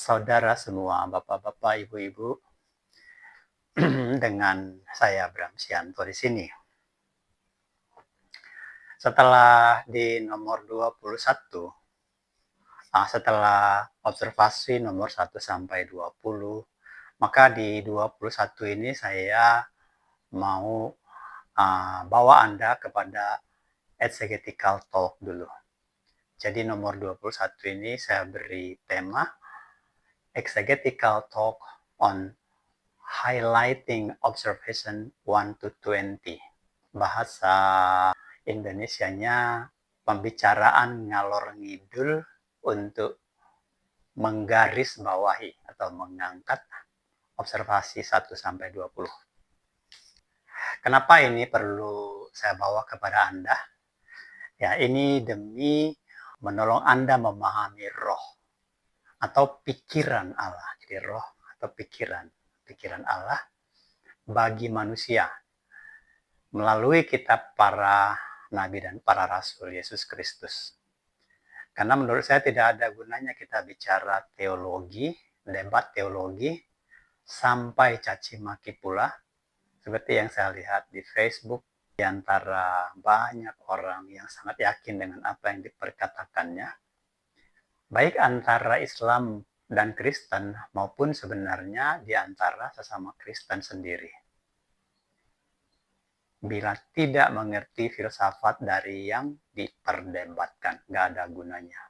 saudara semua, bapak-bapak, ibu-ibu, dengan saya Bram Sianto di sini. Setelah di nomor 21, setelah observasi nomor 1 sampai 20, maka di 21 ini saya mau bawa Anda kepada exegetical talk dulu. Jadi nomor 21 ini saya beri tema exegetical talk on highlighting observation 1 to 20. Bahasa Indonesianya pembicaraan ngalor ngidul untuk menggarisbawahi atau mengangkat observasi 1 sampai 20. Kenapa ini perlu saya bawa kepada Anda? Ya, ini demi menolong Anda memahami roh atau pikiran Allah. Jadi roh atau pikiran Allah bagi manusia melalui kitab para nabi dan para rasul Yesus Kristus. Karena menurut saya tidak ada gunanya kita bicara teologi, debat teologi, sampai caci maki pula, seperti yang saya lihat di Facebook, di antara banyak orang yang sangat yakin dengan apa yang diperkatakannya, baik antara Islam dan Kristen maupun sebenarnya di antara sesama Kristen sendiri. Bila tidak mengerti filsafat dari yang diperdebatkan, nggak ada gunanya.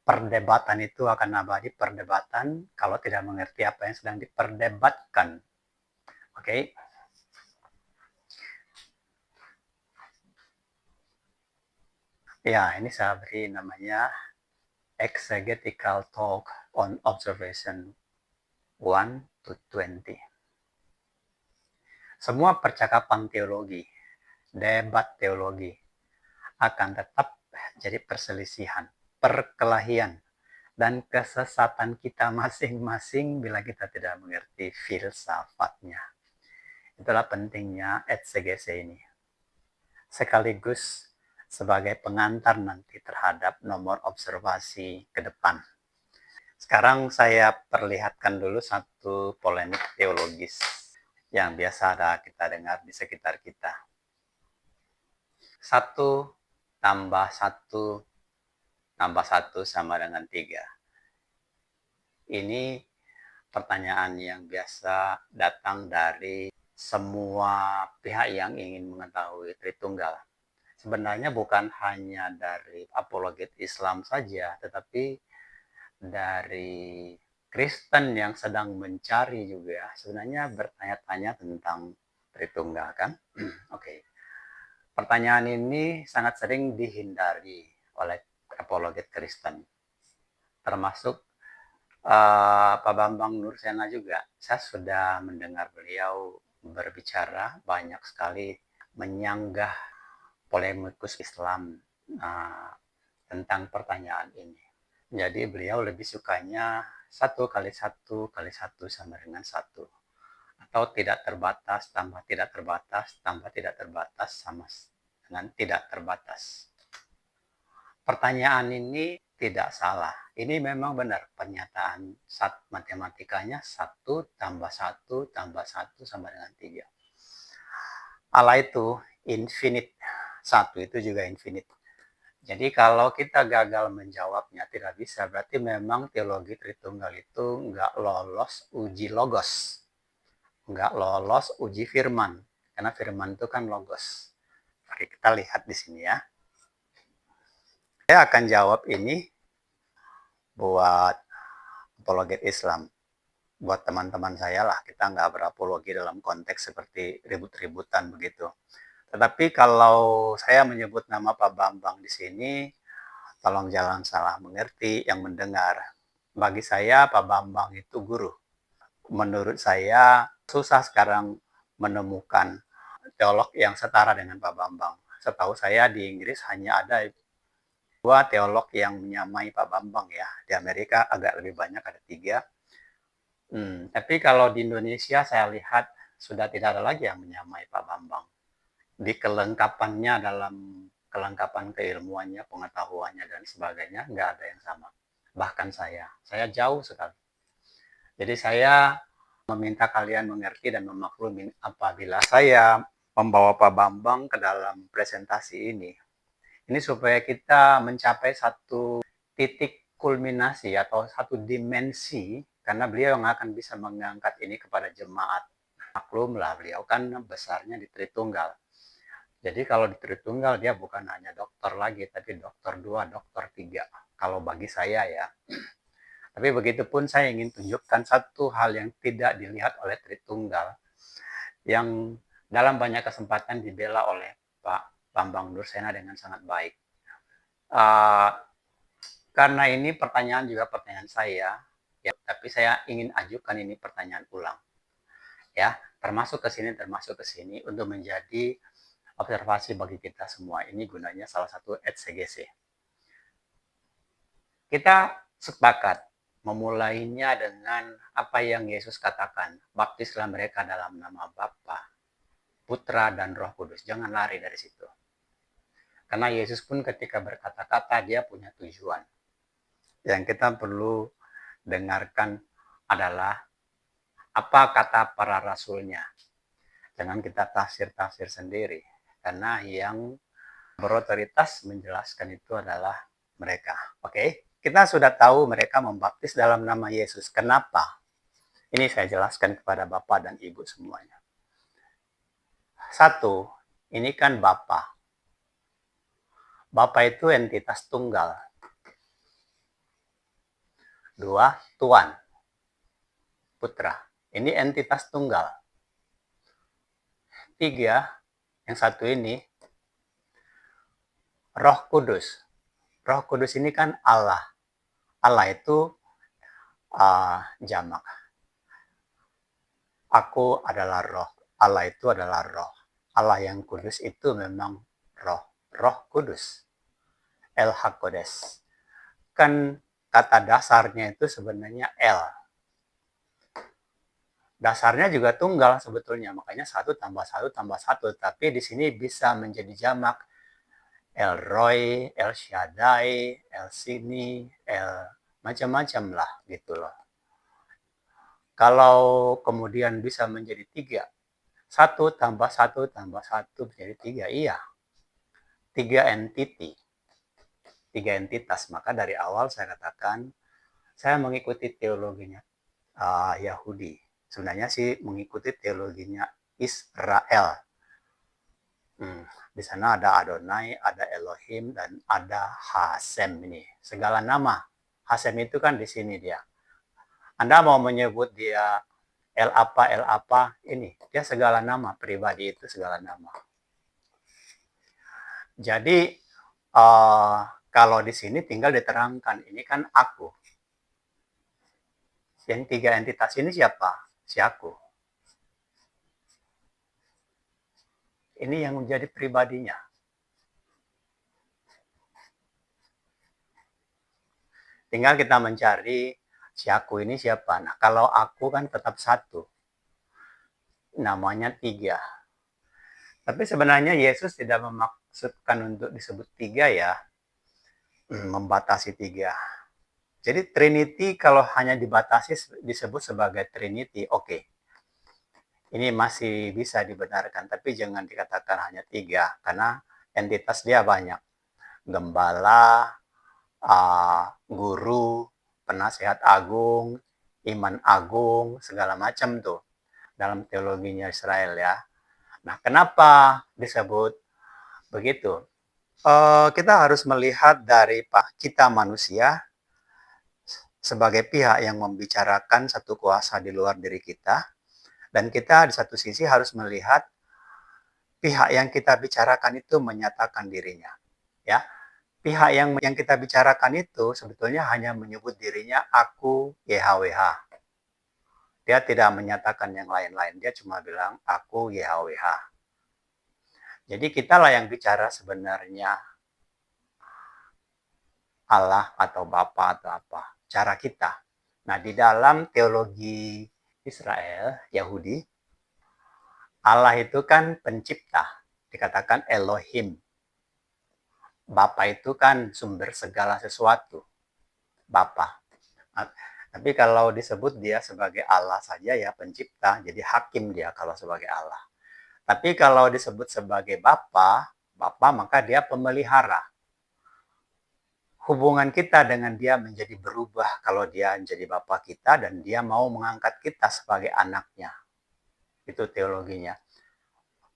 Perdebatan itu akan abadi perdebatan kalau tidak mengerti apa yang sedang diperdebatkan. Oke? Ya, ini saya beri namanya Exegetical Talk on Observation 1 to 20. Semua percakapan teologi, debat teologi, akan tetap jadi perselisihan, perkelahian, dan kesesatan kita masing-masing bila kita tidak mengerti filsafatnya. Itulah pentingnya eksegese ini. Sekaligus sebagai pengantar nanti terhadap nomor observasi ke depan. Sekarang saya perlihatkan dulu satu polemik teologis yang biasa kita dengar di sekitar kita. 1 tambah 1 tambah 1 sama dengan 3. Ini pertanyaan yang biasa datang dari semua pihak yang ingin mengetahui Tritunggal. Sebenarnya bukan hanya dari apologet Islam saja, tetapi dari Kristen yang sedang mencari juga sebenarnya bertanya-tanya tentang Tritunggal, kan? Oke. Pertanyaan ini sangat sering dihindari oleh apologet Kristen, termasuk Pak Bambang Nursena juga. Saya sudah mendengar beliau berbicara banyak sekali menyanggah polemikus Islam tentang pertanyaan ini. Jadi beliau lebih sukanya 1 kali 1 kali 1 sama dengan 1. Atau tidak terbatas tambah tidak terbatas tambah tidak terbatas sama dengan tidak terbatas. Pertanyaan ini tidak salah. Ini memang benar pernyataan matematikanya 1 tambah 1 tambah 1 sama dengan 3. Allah itu infinite. 1 itu juga infinite. Jadi kalau kita gagal menjawabnya tidak bisa, berarti memang teologi Tritunggal itu nggak lolos uji logos. Nggak lolos uji firman. Karena firman itu kan logos. Mari kita lihat di sini ya. Saya akan jawab ini buat apologet Islam. Buat teman-teman saya lah, kita nggak berapologi dalam konteks seperti ribut-ributan begitu. Tetapi kalau saya menyebut nama Pak Bambang di sini, tolong jangan salah mengerti yang mendengar. Bagi saya Pak Bambang itu guru. Menurut saya susah sekarang menemukan teolog yang setara dengan Pak Bambang. Setahu saya di Inggris hanya ada 2 teolog yang menyamai Pak Bambang ya. Di Amerika agak lebih banyak, ada 3. Tapi kalau di Indonesia saya lihat sudah tidak ada lagi yang menyamai Pak Bambang. Di kelengkapannya dalam kelengkapan keilmuannya, pengetahuannya dan sebagainya, nggak ada yang sama. bahkan saya jauh sekali. Jadi saya meminta kalian mengerti dan memaklumi apabila saya membawa Pak Bambang ke dalam presentasi ini. Ini supaya kita mencapai satu titik kulminasi atau satu dimensi, karena beliau yang akan bisa mengangkat ini kepada jemaat. Maklumlah, beliau kan besarnya di Tritunggal. Jadi kalau di Tritunggal dia bukan hanya dokter lagi, tapi dokter 2, dokter 3. Kalau bagi saya ya. Tapi begitupun saya ingin tunjukkan satu hal yang tidak dilihat oleh Tritunggal, yang dalam banyak kesempatan dibela oleh Pak Bambang Dursena dengan sangat baik. Karena ini pertanyaan juga pertanyaan saya, ya, tapi saya ingin ajukan ini pertanyaan ulang, ya, termasuk ke sini untuk menjadi observasi bagi kita semua. Ini gunanya salah satu ECGC. Kita sepakat memulainya dengan apa yang Yesus katakan, baptislah mereka dalam nama Bapa, Putra, dan Roh Kudus. Jangan lari dari situ. Karena Yesus pun ketika berkata-kata, dia punya tujuan. Yang kita perlu dengarkan adalah apa kata para rasulnya. Jangan kita tafsir-tafsir sendiri. Karena yang berotoritas menjelaskan itu adalah mereka. Oke? Kita sudah tahu mereka membaptis dalam nama Yesus. Kenapa? Ini saya jelaskan kepada Bapak dan Ibu semuanya. Satu, ini kan Bapa. Bapa itu entitas tunggal. Dua, Tuan. Putra. Ini entitas tunggal. Tiga, yang satu ini, Roh Kudus. Roh Kudus ini kan Allah. Allah itu jamak. Aku adalah roh. Allah itu adalah roh. Allah yang kudus itu memang roh. Roh Kudus. El Hakodes. Kan kata dasarnya itu sebenarnya El. Dasarnya juga tunggal sebetulnya. Makanya 1 tambah 1 tambah 1. Tapi di sini bisa menjadi jamak. El Roy, El Shaddai, El Sini, El macam-macam lah gitu loh. Kalau kemudian bisa menjadi 3, 1 tambah 1 tambah 1 menjadi 3, iya. 3 entity, 3 entitas. Maka dari awal saya katakan, saya mengikuti teologinya Yahudi. Sebenarnya sih mengikuti teologinya Israel. Di sana ada Adonai, ada Elohim, dan ada Hasem ini. Segala nama. Hasem itu kan di sini dia. Anda mau menyebut dia El apa, ini. Dia segala nama, pribadi itu segala nama. Jadi, kalau di sini tinggal diterangkan, ini kan aku. Yang 3 entitas ini siapa? Si aku. Ini yang menjadi pribadinya. Tinggal kita mencari si aku ini siapa. Nah, kalau aku kan tetap 1. Namanya 3. Tapi sebenarnya Yesus tidak memaksudkan untuk disebut 3 ya. Membatasi 3. Jadi Trinity kalau hanya dibatasi disebut sebagai Trinity, oke. Ini masih bisa dibenarkan, tapi jangan dikatakan hanya 3, karena entitas dia banyak. Gembala, guru, penasehat agung, iman agung, segala macam tuh dalam teologinya Israel ya. Nah, kenapa disebut begitu? Kita harus melihat dari kita manusia sebagai pihak yang membicarakan satu kuasa di luar diri kita, dan kita di satu sisi harus melihat pihak yang kita bicarakan itu menyatakan dirinya. Ya, pihak yang kita bicarakan itu sebetulnya hanya menyebut dirinya aku YHWH. Dia tidak menyatakan yang lain-lain. Dia cuma bilang aku YHWH. Jadi kitalah yang bicara sebenarnya Allah atau Bapa atau apa. Cara kita. Nah, di dalam teologi Israel, Yahudi, Allah itu kan pencipta. Dikatakan Elohim. Bapa itu kan sumber segala sesuatu. Bapa. Tapi kalau disebut dia sebagai Allah saja ya pencipta, jadi hakim dia kalau sebagai Allah. Tapi kalau disebut sebagai Bapa, maka dia pemelihara. Hubungan kita dengan dia menjadi berubah kalau dia menjadi Bapa kita dan dia mau mengangkat kita sebagai anaknya. Itu teologinya.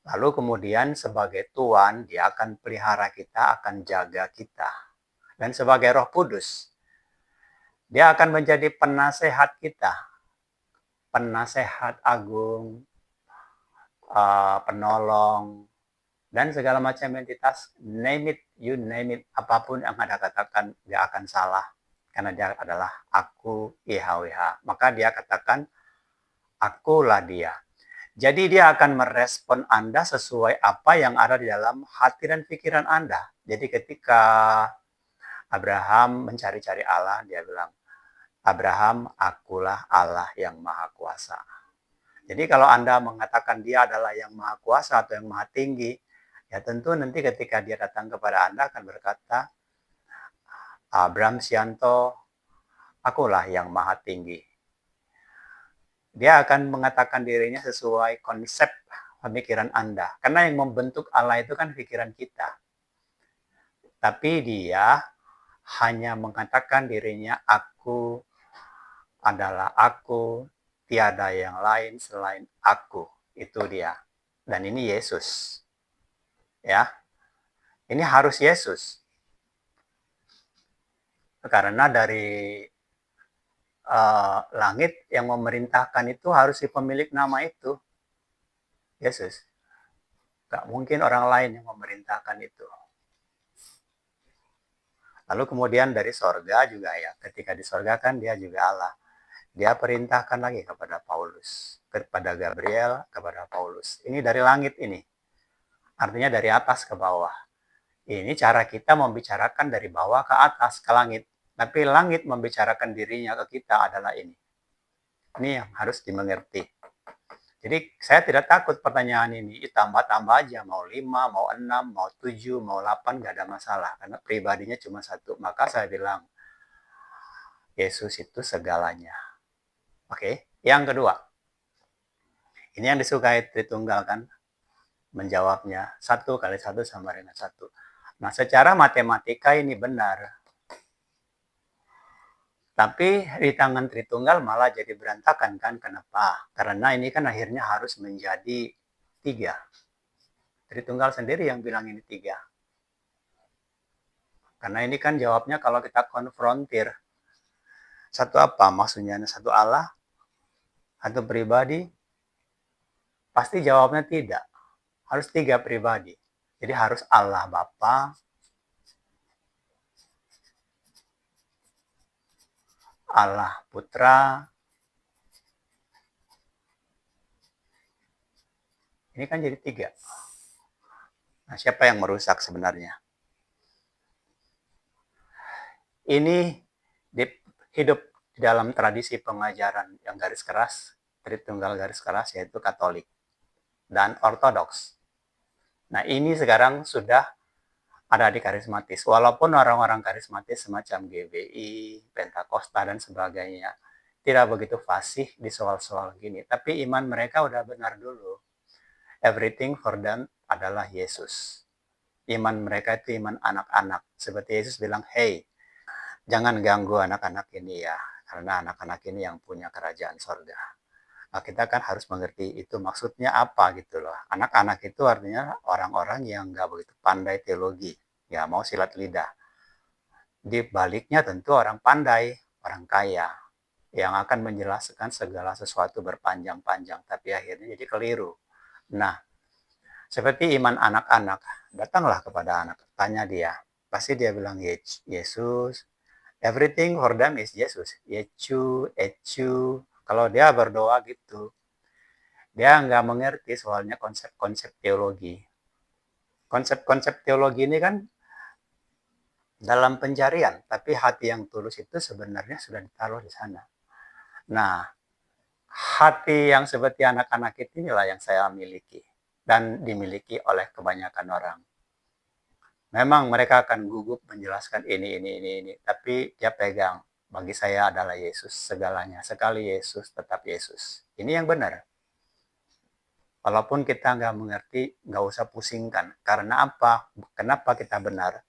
Lalu kemudian sebagai Tuhan, dia akan pelihara kita, akan jaga kita. Dan sebagai Roh Kudus, dia akan menjadi penasehat kita. Penasehat agung, penolong, dan segala macam entitas, name it, you name it, apapun yang Anda katakan, dia akan salah. Karena dia adalah aku, IHWH. Maka dia katakan, akulah dia. Jadi dia akan merespon Anda sesuai apa yang ada di dalam hati dan pikiran Anda. Jadi ketika Abraham mencari-cari Allah, dia bilang, Abraham, akulah Allah yang maha kuasa. Jadi kalau Anda mengatakan dia adalah yang maha kuasa atau yang maha tinggi, ya tentu nanti ketika dia datang kepada Anda akan berkata, Abraham Sianto, akulah yang maha tinggi. Dia akan mengatakan dirinya sesuai konsep pemikiran Anda. Karena yang membentuk Allah itu kan pikiran kita. Tapi dia hanya mengatakan dirinya, aku adalah aku, tiada yang lain selain aku. Itu dia. Dan ini Yesus. Ya. Ini harus Yesus. Karena dari langit yang memerintahkan itu harus si pemilik nama itu. Yesus. Gak mungkin orang lain yang memerintahkan itu. Lalu kemudian dari sorga juga ya. Ketika di sorga kan dia juga Allah. Dia perintahkan lagi kepada Paulus. Kepada Gabriel, kepada Paulus. Ini dari langit ini. Artinya dari atas ke bawah. Ini cara kita membicarakan dari bawah ke atas, ke langit. Tapi langit membicarakan dirinya ke kita adalah ini. Ini yang harus dimengerti. Jadi saya tidak takut pertanyaan ini. Tambah-tambah aja. Mau 5, mau 6, mau 7, mau 8, gak ada masalah. Karena pribadinya cuma satu. Maka saya bilang, Yesus itu segalanya. Oke. Yang kedua. Ini yang disukai Tritunggal kan. Menjawabnya 1 kali 1 sama dengan 1. Nah secara matematika ini benar. Tapi di tangan Tritunggal malah jadi berantakan kan. Kenapa? Karena ini kan akhirnya harus menjadi 3. Tritunggal sendiri yang bilang ini 3. Karena ini kan jawabnya kalau kita konfrontir. Satu apa? Maksudnya satu Allah? Satu pribadi? Pasti jawabnya tidak. Harus 3 pribadi. Jadi harus Allah Bapa, Allah Putra. Ini kan jadi 3. Nah, siapa yang merusak sebenarnya? Ini hidup di dalam tradisi pengajaran yang garis keras, Tritunggal garis keras, yaitu Katolik dan Ortodoks. Nah, ini sekarang sudah ada di karismatis. Walaupun orang-orang karismatis semacam GBI, Pentakosta, dan sebagainya tidak begitu fasih di soal-soal gini. Tapi iman mereka udah benar dulu. Everything for them adalah Yesus. Iman mereka itu iman anak-anak. Seperti Yesus bilang, hey, jangan ganggu anak-anak ini ya. Karena anak-anak ini yang punya kerajaan sorga. Nah, kita kan harus mengerti itu maksudnya apa gitu loh. Anak-anak itu artinya orang-orang yang nggak begitu pandai teologi. Ya mau silat lidah. Di baliknya tentu orang pandai, orang kaya. Yang akan menjelaskan segala sesuatu berpanjang-panjang. Tapi akhirnya jadi keliru. Nah, seperti iman anak-anak. Datanglah kepada anak. Tanya dia. Pasti dia bilang Yesus. Everything for them is Yesus. Yecu, Ecu. Kalau dia berdoa gitu, dia nggak mengerti soalnya konsep-konsep teologi. Konsep-konsep teologi ini kan dalam pencarian, tapi hati yang tulus itu sebenarnya sudah ditaruh di sana. Nah, hati yang seperti anak-anak inilah yang saya miliki dan dimiliki oleh kebanyakan orang. Memang mereka akan gugup menjelaskan ini, tapi dia pegang. Bagi saya adalah Yesus segalanya. Sekali Yesus, tetap Yesus. Ini yang benar. Walaupun kita nggak mengerti, nggak usah pusingkan. Karena apa? Kenapa kita benar?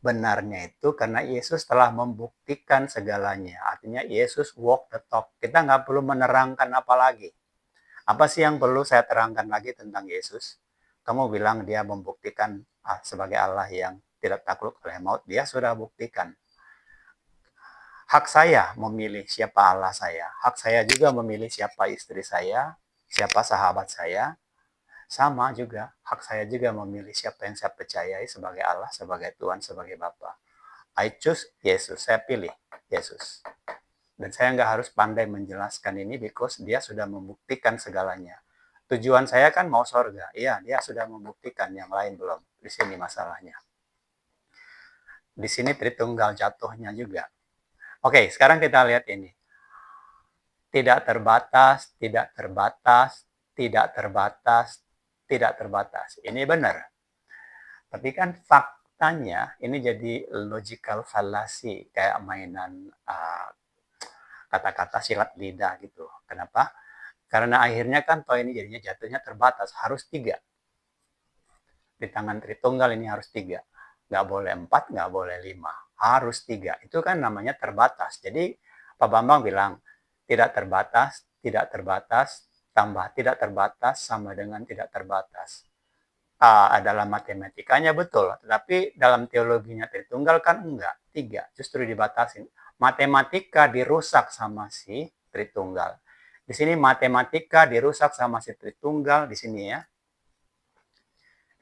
Benarnya itu karena Yesus telah membuktikan segalanya. Artinya Yesus walk the talk. Kita nggak perlu menerangkan apa lagi. Apa sih yang perlu saya terangkan lagi tentang Yesus? Kamu bilang dia membuktikan sebagai Allah yang tidak takluk oleh maut. Dia sudah buktikan. Hak saya memilih siapa Allah saya. Hak saya juga memilih siapa istri saya, siapa sahabat saya. Sama juga, hak saya juga memilih siapa yang saya percayai sebagai Allah, sebagai Tuhan, sebagai Bapa. I choose Yesus, saya pilih Yesus. Dan saya nggak harus pandai menjelaskan ini because dia sudah membuktikan segalanya. Tujuan saya kan mau sorga. Iya, dia sudah membuktikan, yang lain belum. Di sini masalahnya. Di sini Tritunggal jatuhnya juga. Oke, sekarang kita lihat ini. Tidak terbatas, tidak terbatas, tidak terbatas, tidak terbatas. Ini benar. Tapi kan faktanya ini jadi logical fallacy, kayak mainan kata-kata silat lidah gitu. Kenapa? Karena akhirnya kan toh ini jadinya jatuhnya terbatas, harus 3. Di tangan Tritunggal ini harus 3. Nggak boleh 4, nggak boleh 5. Harus 3. Itu kan namanya terbatas. Jadi Pak Bambang bilang, tidak terbatas, tambah tidak terbatas sama dengan tidak terbatas. Adalah matematikanya betul, tetapi dalam teologinya Tritunggal kan enggak, 3, justru dibatasin. Matematika dirusak sama si Tritunggal. Di sini matematika dirusak sama si Tritunggal, di sini ya.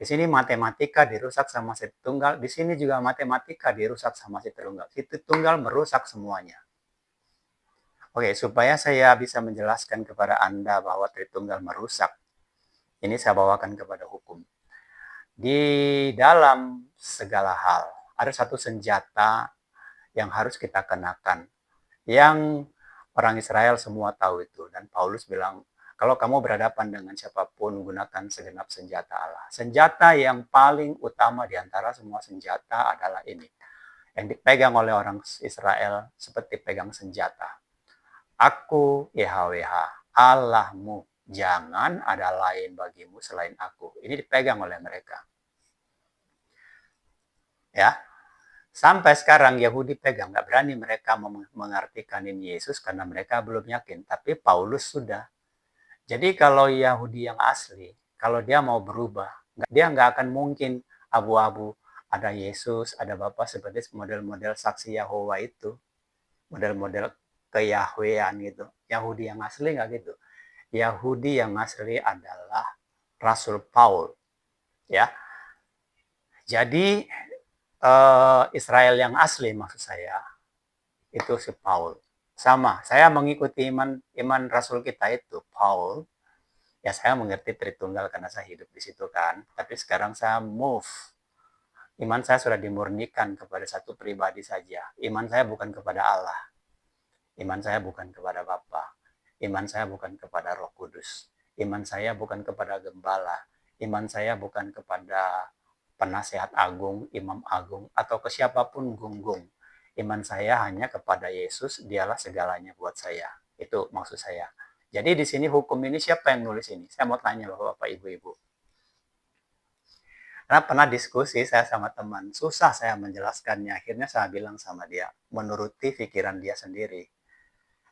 Di sini matematika dirusak sama si Tritunggal, di sini juga matematika dirusak sama si Tritunggal. Si Tritunggal merusak semuanya. Oke, supaya saya bisa menjelaskan kepada Anda bahwa Tritunggal merusak, ini saya bawakan kepada hukum. Di dalam segala hal, ada satu senjata yang harus kita kenakan. Yang orang Israel semua tahu itu. Dan Paulus bilang, kalau kamu berhadapan dengan siapapun, gunakan segenap senjata Allah. Senjata yang paling utama di antara semua senjata adalah ini. Yang dipegang oleh orang Israel seperti pegang senjata. Aku YHWH, Allahmu. Jangan ada lain bagimu selain aku. Ini dipegang oleh mereka. Ya, sampai sekarang Yahudi pegang, nggak berani mereka mengartikan ini Yesus karena mereka belum yakin. Tapi Paulus sudah. Jadi kalau Yahudi yang asli, kalau dia mau berubah, dia nggak akan mungkin abu-abu. Ada Yesus, ada Bapa seperti model-model saksi Yahova itu. Model-model keyahwean gitu. Yahudi yang asli nggak gitu. Yahudi yang asli adalah Rasul Paul. Ya. Jadi Israel yang asli maksud saya itu si Paul. Sama, saya mengikuti iman Rasul kita itu Paul. Ya saya mengerti Tritunggal karena saya hidup di situ kan. Tapi sekarang saya move. Iman saya sudah dimurnikan kepada satu pribadi saja. Iman saya bukan kepada Allah. Iman saya bukan kepada Bapa. Iman saya bukan kepada Roh Kudus. Iman saya bukan kepada gembala. Iman saya bukan kepada penasehat agung, imam agung, atau ke siapapun gunggung. Iman saya hanya kepada Yesus, dialah segalanya buat saya. Itu maksud saya. Jadi di sini hukum ini siapa yang nulis ini? Saya mau tanya Bapak, Ibu-Ibu. Karena pernah diskusi saya sama teman, susah saya menjelaskannya. Akhirnya saya bilang sama dia, menuruti pikiran dia sendiri.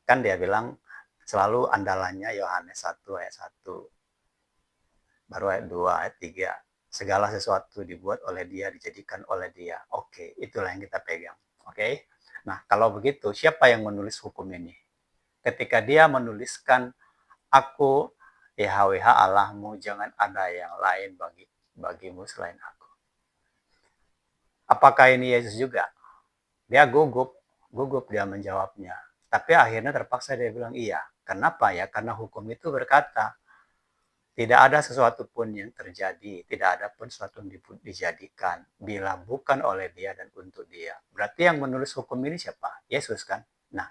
Kan dia bilang, selalu andalannya Yohanes 1 ayat 1. Baru ayat 2, ayat 3. Segala sesuatu dibuat oleh dia, dijadikan oleh dia. Oke, itulah yang kita pegang. Oke. Nah, kalau begitu, siapa yang menulis hukum ini? Ketika dia menuliskan, aku YHWH Allahmu, jangan ada yang lain bagimu selain aku. Apakah ini Yesus juga? Dia gugup dia menjawabnya. Tapi akhirnya terpaksa dia bilang iya. Kenapa ya? Karena hukum itu berkata, tidak ada sesuatu pun yang terjadi, tidak ada pun sesuatu yang dijadikan bila bukan oleh dia dan untuk dia. Berarti yang menulis hukum ini siapa? Yesus kan? Nah,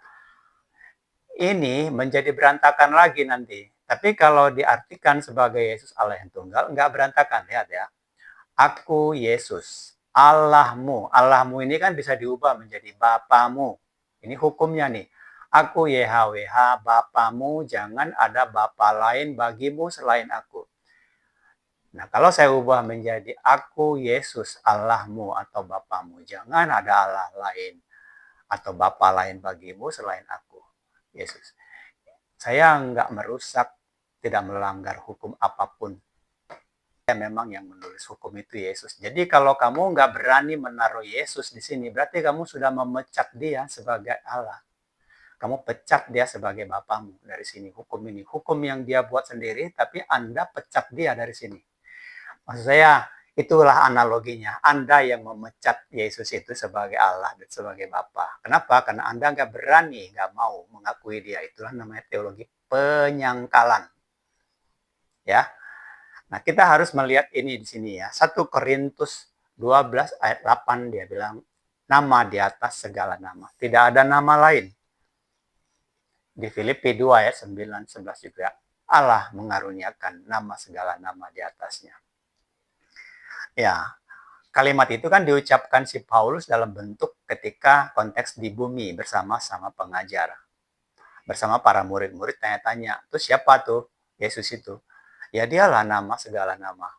ini menjadi berantakan lagi nanti. Tapi kalau diartikan sebagai Yesus Allah yang tunggal, enggak berantakan. Lihat ya. Aku Yesus, Allahmu. Allahmu ini kan bisa diubah menjadi Bapamu. Ini hukumnya nih. Aku YHWH Bapamu, jangan ada Bapa lain bagimu selain aku. Nah, kalau saya ubah menjadi aku Yesus Allahmu atau Bapamu, jangan ada Allah lain atau Bapa lain bagimu selain aku, Yesus. Saya nggak merusak, tidak melanggar hukum apapun. Memang yang menulis hukum itu Yesus. Jadi kalau kamu nggak berani menaruh Yesus di sini, berarti kamu sudah memecat dia sebagai Allah. Kamu pecat dia sebagai Bapamu dari sini. Hukum ini, hukum yang dia buat sendiri, tapi Anda pecat dia dari sini. Maksud saya, itulah analoginya. Anda yang memecat Yesus itu sebagai Allah dan sebagai Bapa. Kenapa? Karena Anda nggak berani, nggak mau mengakui dia. Itulah namanya teologi penyangkalan. Ya. Nah, kita harus melihat ini di sini ya. 1 Korintus 12 ayat 8 dia bilang, nama di atas segala nama. Tidak ada nama lain. Di Filipi 2 ayat 9-11 juga, Allah mengaruniakan nama segala nama di atasnya. Ya, kalimat itu kan diucapkan si Paulus dalam bentuk ketika konteks di bumi bersama-sama pengajar. Bersama para murid-murid tanya-tanya, itu siapa tuh Yesus itu? Ya dialah nama segala nama.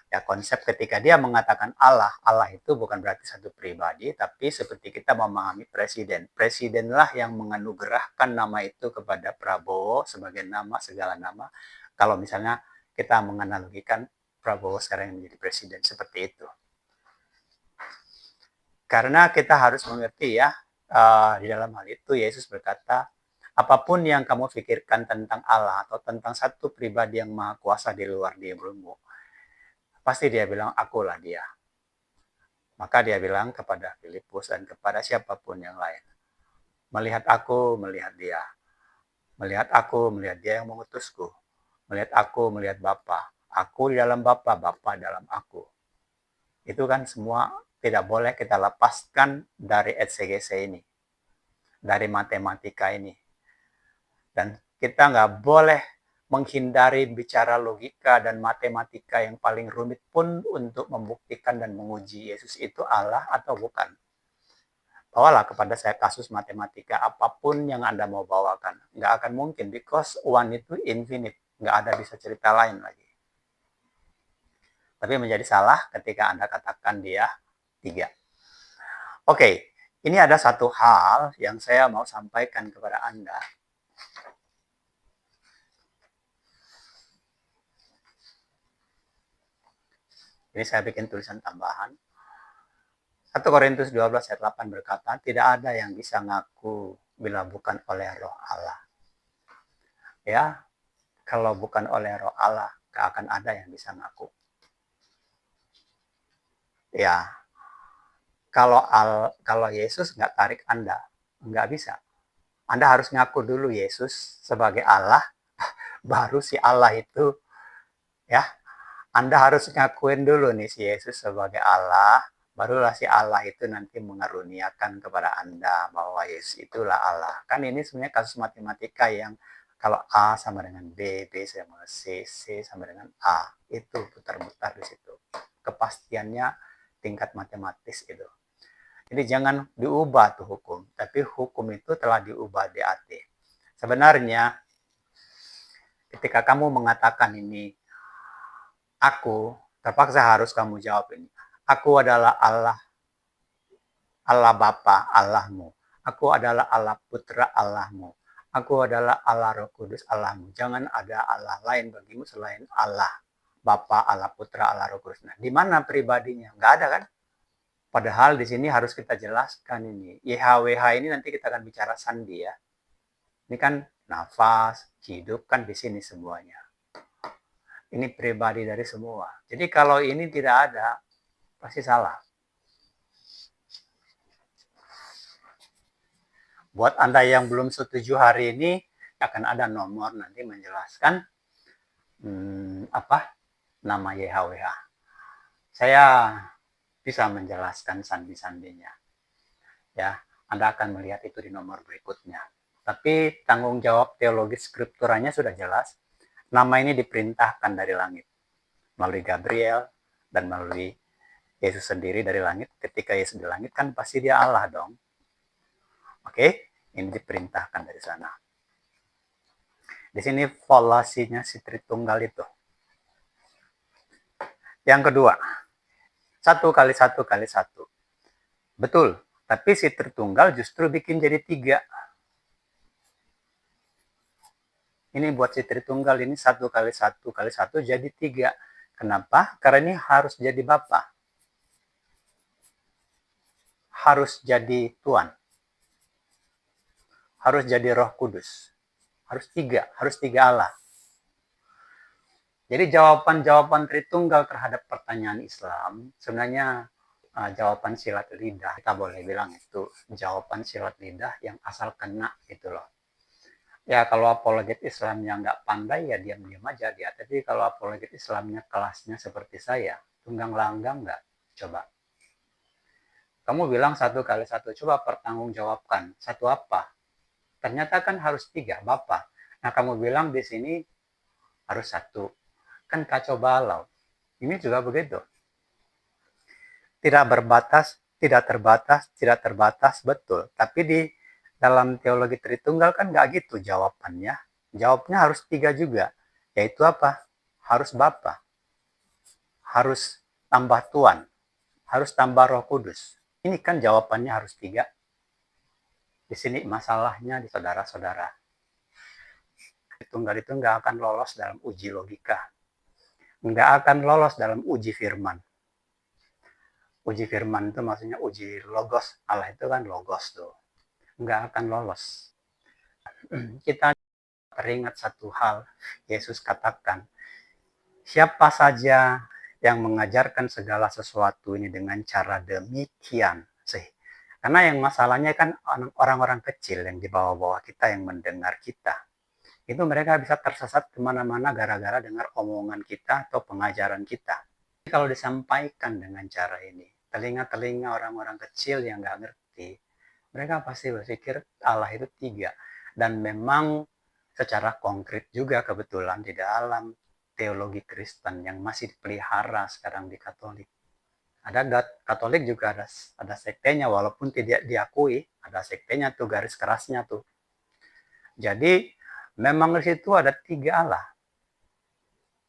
Ya konsep ketika dia mengatakan Allah, Allah itu bukan berarti satu pribadi, tapi seperti kita memahami presiden. Presidenlah yang menganugerahkan nama itu kepada Prabowo sebagai nama segala nama. Kalau misalnya kita menganalogikan Prabowo sekarang yang menjadi presiden, seperti itu. Karena kita harus mengerti ya, di dalam hal itu Yesus berkata, apapun yang kamu pikirkan tentang Allah atau tentang satu pribadi yang maha kuasa di luar dirimu, pasti dia bilang, akulah dia. Maka dia bilang kepada Filipus dan kepada siapapun yang lain, melihat aku, melihat dia. Melihat aku, melihat dia yang mengutusku. Melihat aku, melihat Bapa. Aku di dalam Bapa, Bapa dalam aku. Itu kan semua tidak boleh kita lepaskan dari exegese ini. Dari matematika ini. Dan kita nggak boleh menghindari bicara logika dan matematika yang paling rumit pun untuk membuktikan dan menguji Yesus itu Allah atau bukan. Bawalah kepada saya kasus matematika apapun yang Anda mau bawakan. Nggak akan mungkin, because one itu infinite. Nggak ada bisa cerita lain lagi. Tapi menjadi salah ketika Anda katakan dia 3. Oke, ini ada satu hal yang saya mau sampaikan kepada Anda. Ini saya bikin tulisan tambahan. 1 Korintus 12 ayat 8 berkata, tidak ada yang bisa ngaku bila bukan oleh roh Allah. Ya, kalau bukan oleh roh Allah, gak akan ada yang bisa ngaku. Ya, kalau Yesus nggak tarik Anda, nggak bisa. Anda harus ngaku dulu Yesus sebagai Allah, baru si Allah itu, ya, Anda harus ngakuin dulu nih si Yesus sebagai Allah, barulah si Allah itu nanti mengaruniakan kepada Anda bahwa Yesus itulah Allah. Kan ini sebenarnya kasus matematika yang kalau A sama dengan B, B sama C, C sama dengan A. Itu putar-putar di situ. Kepastiannya tingkat matematis itu. Jadi jangan diubah tuh hukum, tapi hukum itu telah diubah DAT. Sebenarnya ketika kamu mengatakan ini, aku, terpaksa harus kamu jawab ini. Aku adalah Allah, Allah Bapa, Allahmu. Aku adalah Allah Putra, Allahmu. Aku adalah Allah Roh Kudus, Allahmu. Jangan ada Allah lain bagimu selain Allah. Bapa, Allah Putra, Allah Roh Kudus. Nah, di mana pribadinya? Nggak ada kan? Padahal di sini harus kita jelaskan ini. YHWH ini nanti kita akan bicara sandi ya. Ini kan nafas, hidup kan di sini semuanya. Ini pribadi dari semua. Jadi kalau ini tidak ada, pasti salah. Buat Anda yang belum setuju hari ini, akan ada nomor nanti menjelaskan nama YHWH. Saya bisa menjelaskan sandi-sandinya. Ya, Anda akan melihat itu di nomor berikutnya. Tapi tanggung jawab teologi skripturanya sudah jelas. Nama ini diperintahkan dari langit melalui Gabriel dan melalui Yesus sendiri dari langit. Ketika Yesus di langit kan pasti dia Allah dong. Oke? Ini diperintahkan dari sana. Di sini volasinya si Tritunggal itu. Yang kedua, 1 kali 1 kali 1. Betul, tapi si Tritunggal justru bikin jadi 3. Ini buat si Tritunggal ini 1 kali 1 kali 1 jadi 3. Kenapa? Karena ini harus jadi Bapa. Harus jadi Tuhan. Harus jadi Roh Kudus. Harus 3 Allah. Jadi jawaban-jawaban Tritunggal terhadap pertanyaan Islam sebenarnya jawaban silat lidah. Kita boleh bilang itu jawaban silat lidah yang asal kena gitu loh. Ya kalau apologet Islamnya nggak pandai ya diam-diam aja dia. Tapi kalau apologet Islamnya kelasnya seperti saya, tunggang langgang nggak? Coba. Kamu bilang 1 kali 1, coba pertanggungjawabkan. 1 apa? Ternyata kan harus 3, Bapak. Nah kamu bilang di sini harus 1. Kan kacau balau. Ini juga begitu. Tidak berbatas, tidak terbatas, tidak terbatas, betul. Tapi di dalam teologi Tritunggal kan nggak gitu jawabannya. Jawabnya harus 3 juga. Yaitu apa? Harus Bapa. Harus tambah Tuhan. Harus tambah Roh Kudus. Ini kan jawabannya harus 3. Di sini masalahnya di saudara-saudara. Tritunggal itu nggak akan lolos dalam uji logika. Nggak akan lolos dalam uji firman. Uji firman itu maksudnya uji logos. Allah itu kan logos tuh. Nggak akan lolos. Kita teringat satu hal. Yesus katakan, siapa saja yang mengajarkan segala sesuatu ini dengan cara demikian. Karena yang masalahnya kan orang-orang kecil yang di bawah-bawah kita yang mendengar kita. Itu mereka bisa tersesat kemana-mana gara-gara dengar omongan kita atau pengajaran kita. Jadi kalau disampaikan dengan cara ini, telinga-telinga orang-orang kecil yang nggak ngerti, mereka pasti berpikir Allah itu 3. Dan memang secara konkret juga kebetulan di dalam teologi Kristen yang masih dipelihara sekarang di Katolik. Ada Katolik juga ada sektenya walaupun tidak diakui, ada sektenya tuh garis kerasnya tuh. Jadi memang di situ ada 3 Allah.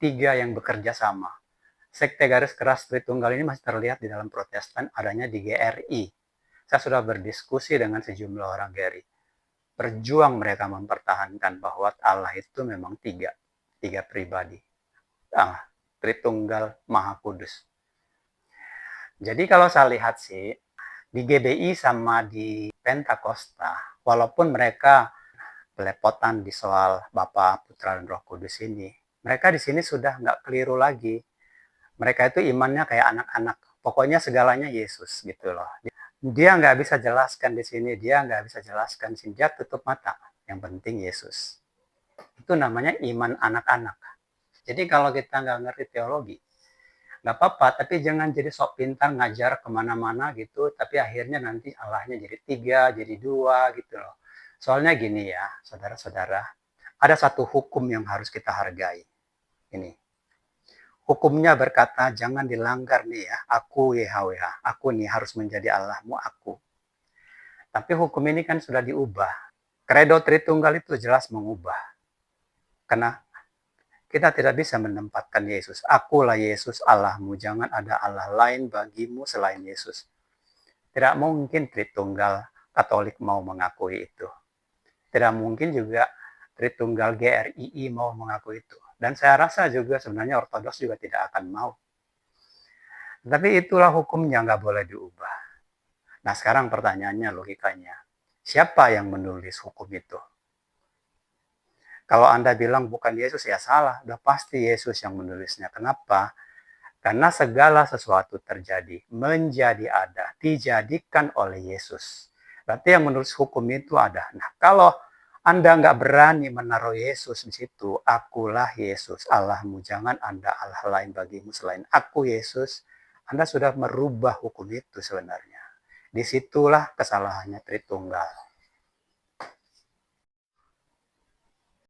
3 yang bekerja sama. Sekte garis keras Tritunggal ini masih terlihat di dalam Protestan, adanya di GRI. Saya sudah berdiskusi dengan sejumlah orang GRI. Berjuang mereka mempertahankan bahwa Allah itu memang 3 pribadi. Tritunggal Maha Kudus. Jadi kalau saya lihat sih, di GBI sama di Pentakosta, walaupun mereka belepotan di soal Bapa, Putra, dan Roh Kudus ini, mereka di sini sudah nggak keliru lagi. Mereka itu imannya kayak anak-anak. Pokoknya segalanya Yesus gitu loh. Dia nggak bisa jelaskan di sini, dia nggak bisa jelaskan sini. Dia tutup mata. Yang penting Yesus. Itu namanya iman anak-anak. Jadi kalau kita nggak ngerti teologi, nggak apa-apa, tapi jangan jadi sok pintar ngajar kemana-mana gitu, tapi akhirnya nanti Allahnya jadi 3, jadi 2 gitu loh. Soalnya gini ya, saudara-saudara, ada satu hukum yang harus kita hargai. Ini. Hukumnya berkata, jangan dilanggar nih ya, aku YHWH, aku nih harus menjadi Allahmu, aku. Tapi hukum ini kan sudah diubah. Kredo Tritunggal itu jelas mengubah. Karena kita tidak bisa menempatkan Yesus. Akulah Yesus Allahmu, jangan ada Allah lain bagimu selain Yesus. Tidak mungkin Tritunggal Katolik mau mengakui itu. Tidak mungkin juga Tritunggal GRII mau mengakui itu. Dan saya rasa juga sebenarnya Ortodoks juga tidak akan mau. Tapi itulah hukumnya, nggak boleh diubah. Nah sekarang pertanyaannya, logikanya, siapa yang menulis hukum itu? Kalau Anda bilang bukan Yesus, ya salah. Udah pasti Yesus yang menulisnya. Kenapa? Karena segala sesuatu terjadi, menjadi ada, dijadikan oleh Yesus. Berarti yang menulis hukum itu ada. Nah, kalau Anda nggak berani menaruh Yesus di situ, akulah Yesus, Allahmu, jangan Anda Allah lain bagimu selain aku Yesus, Anda sudah merubah hukum itu sebenarnya. Disitulah kesalahannya Tritunggal.